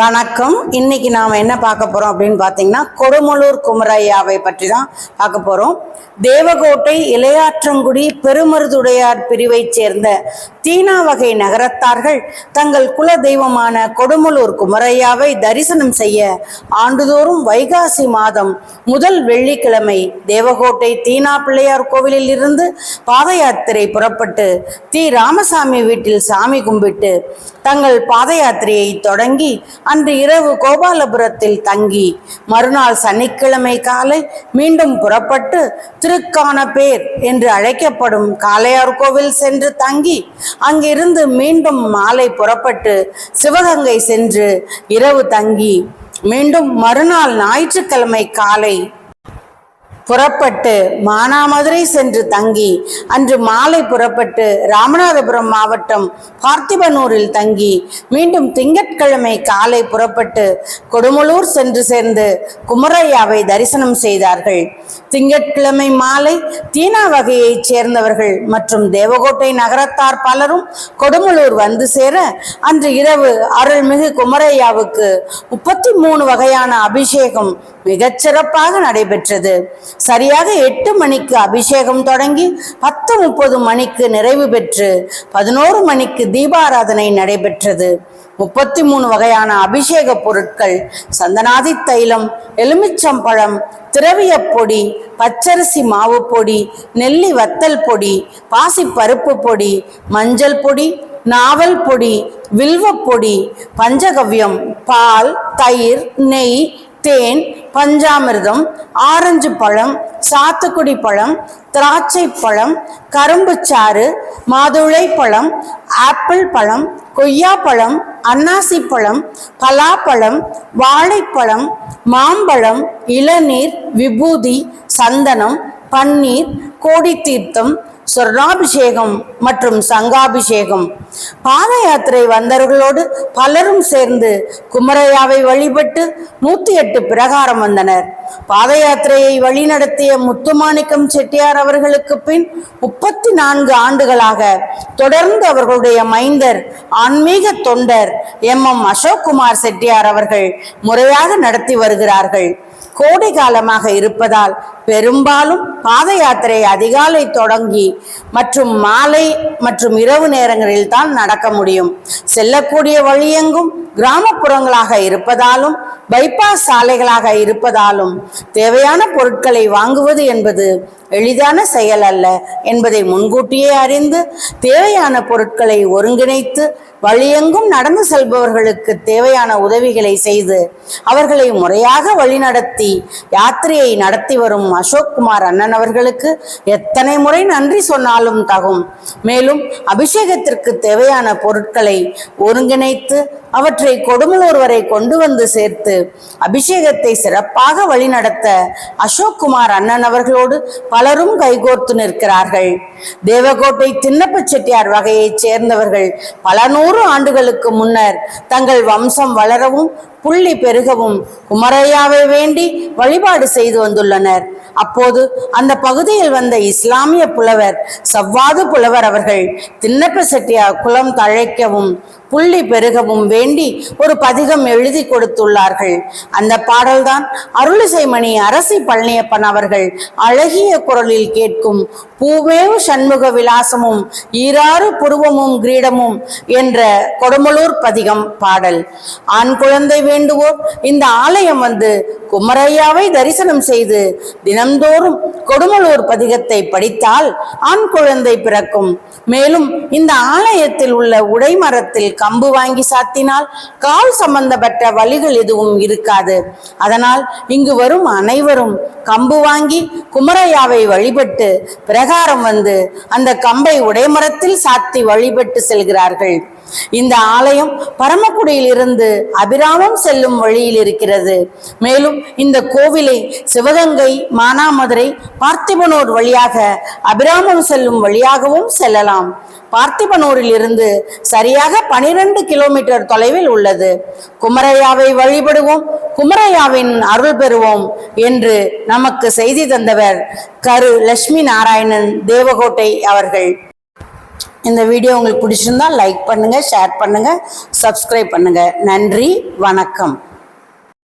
வணக்கம். இன்னைக்கு நாம என்ன பார்க்க போறோம் அப்படின்னு பார்த்தீங்கன்னா, கொடுமலூர் குமரையாவை பற்றி தான் பார்க்க போறோம். தேவகோட்டை இளையாற்றங்குடி பெருமருதுடையார் பிரிவைச் சேர்ந்த தீனா வகை நகரத்தார்கள் தங்கள் குல தெய்வமான கொடுமலூர் குமரையாவை தரிசனம் செய்ய ஆண்டுதோறும் வைகாசி மாதம் முதல் வெள்ளிக்கிழமை தேவகோட்டை தீனா பிள்ளையார் கோவிலில் இருந்து பாத யாத்திரை புறப்பட்டு ராமசாமி வீட்டில் சாமி கும்பிட்டு தங்கள் பாத யாத்திரையை தொடங்கி அன்று இரவு கோபாலபுரத்தில் தங்கி மறுநாள் சனிக்கிழமை காலை மீண்டும் புறப்பட்டு திருக்கானப்பேர் என்று அழைக்கப்படும் காளையார் கோவில் சென்று தங்கி அங்கிருந்து மீண்டும் மாலை புறப்பட்டு சிவகங்கை சென்று இரவு தங்கி மீண்டும் மறுநாள் ஞாயிற்றுக்கிழமை காலை புறப்பட்டு மானாமதுரை சென்று தங்கி அன்று மாலை புறப்பட்டு ராமநாதபுரம் மாவட்டம் பார்த்திபனூரில் தங்கி மீண்டும் திங்கட்கிழமை காலை புறப்பட்டு கொடுமலூர் சென்று சேர்ந்து குமரையாவை தரிசனம் செய்தார்கள். திங்கட்கிழமை மாலை தீனா வகையைச் சேர்ந்தவர்கள் மற்றும் தேவகோட்டை நகரத்தார் பலரும் கொடுமலூர் வந்து சேர அன்று இரவு அருள்மிகு குமரையாவுக்கு 33 வகையான அபிஷேகம் மிகச்சிறப்பாக நடைபெற்றது. சரியாக 8 மணிக்கு அபிஷேகம் தொடங்கி 10:30 மணிக்கு நிறைவு பெற்று 11 மணிக்கு தீபாராதனை நடைபெற்றது. 33 வகையான அபிஷேக பொருட்கள் சந்தனாதி தைலம், எலுமிச்சம்பழம், திரவிய பொடி, பச்சரிசி மாவு பொடி, நெல்லி வத்தல் பொடி, பாசி பருப்பு பொடி, மஞ்சள் பொடி, நாவல் பொடி, வில்வ பொடி, பஞ்சகவ்யம், பால், தயிர், நெய், தேன், பஞ்சாமிர்தம், ஆரஞ்சு பழம், சாத்துக்குடி பழம், திராட்சை பழம், கரும்பு சாறு, மாதுளை பழம், ஆப்பிள் பழம், கொய்யாப்பழம், அன்னாசி பழம், பலாப்பழம், வாழைப்பழம், மாம்பழம், இளநீர், விபூதி, சந்தனம், பன்னீர், கோடி தீர்த்தம், சொர்ணாபிஷேகம் மற்றும் சங்காபிஷேகம். பாத யாத்திரை வந்தவர்களோடு பலரும் சேர்ந்து குமரையாவை வழிபட்டு 108 பிரகாரம் வந்தனர். பாத யாத்திரையை வழிநடத்திய முத்துமாணிக்கம் செட்டியார் அவர்களுக்கு பின் 34 ஆண்டுகளாக தொடர்ந்து அவர்களுடைய மைந்தர் ஆன்மீக தொண்டர் MM அசோக்குமார் செட்டியார் அவர்கள் முறையாக நடத்தி வருகிறார்கள். கோடை காலமாக இருப்பதால் பெரும்பாலும் பாத யாத்திரை அதிகாலை தொடங்கி மற்றும் மாலை மற்றும் இரவு நேரங்களில் தான் நடக்க முடியும். செல்லக்கூடிய வழியெங்கும் கிராமப்புறங்களாக இருப்பதாலும் பைபாஸ் சாலைகளாக இருப்பதாலும் தேவையான பொருட்களை வாங்குவது என்பது எளிதான செயல் அல்ல என்பதை முன்கூட்டியே அறிந்து தேவையான பொருட்களை ஒருங்கிணைத்து வழியெங்கும் நடந்து செல்பவர்களுக்கு தேவையான உதவிகளை செய்து அவர்களை முறையாக வழிநடத்தி யாத்திரையை நடத்தி வரும் அசோக்குமார் அண்ணன் அவர்களுக்கு எத்தனை முறை நன்றி சொன்னாலும் தகும். மேலும் அபிஷேகத்திற்கு தேவையான பொருட்களை ஒருங்கிணைத்து அவற்றை கொடுமலூர் வரை கொண்டு வந்து சேர்த்து அபிஷேகத்தை சிறப்பாக வழிநடத்த அசோக்குமார் அண்ணன் அவர்களோடு பலரும் கைகோர்த்து நிற்கிறார்கள். தேவகோட்டை தின்னப்ப செட்டியார் வகையைச் சேர்ந்தவர்கள் பல 100 ஆண்டுகளுக்கு முன்னர் தங்கள் வம்சம் வளரவும் புள்ளி பெருகவும் குமரையாவை வேண்டி வழிபாடு செய்து வந்துள்ளனர். அப்போது அந்த பகுதியில் வந்த இஸ்லாமிய புலவர் சவ்வாது புலவர் அவர்கள் தின்னப்ப செட்டியார் குலம் தழைக்கவும் புள்ளி பெருகவும் வேண்டி ஒரு பதிகம் எழுதி கொடுத்துள்ளார்கள். அந்த பாடல்தான் அருளிசைமணி அரசி பழனியப்பன் அவர்கள் அழகிய குரலில் கேட்கும் பூவேவு சண்முக விலாசமும் ஈராறு புருவமும் கிரீடமும் என்ற கொடுமலூர் பதிகம் பாடல். ஆண் குழந்தை வேண்டுவோர் இந்த ஆலயம் வந்து குமரையாவை தரிசனம் செய்து தினம்தோறும் கொடுமலூர் பதிகத்தை படித்தால் ஆண் குழந்தை பிறக்கும். மேலும் இந்த ஆலயத்தில் உள்ள உடைமரத்தில் கம்பு வாங்கி சாத்தினால் கால் சம்பந்தப்பட்ட வலிகள் எதுவும் இருக்காது. அதனால் இங்கு வரும் அனைவரும் கம்பு வாங்கி குமரையாவை வழிபட்டு பிரகாரம் வந்து அந்த கம்பை உடைமரத்தில் சாத்தி வழிபட்டு செல்கிறார்கள். இந்த ஆலயம் பரமக்குடியில் இருந்து அபிராமம் செல்லும் வழியில் இருக்கிறது. மேலும் இந்த கோவிலை சிவகங்கை, மானாமதுரை, பார்த்திபனூர் வழியாக அபிராமம் செல்லும் வழியாகவும் செல்லலாம். பார்த்திபனூரில் இருந்து சரியாக 12 கிலோமீட்டர் தொலைவில் உள்ளது. குமரையாவை வழிபடுவோம், குமரையாவின் அருள் பெறுவோம் என்று நமக்கு செய்தி தந்தவர் கரு லட்சுமி நாராயணன் தேவகோட்டை அவர்கள். இந்த வீடியோ உங்களுக்கு பிடிச்சிருந்தா லைக் பண்ணுங்க, ஷேர் பண்ணுங்க, சப்ஸ்கிரைப் பண்ணுங்க. நன்றி, வணக்கம்.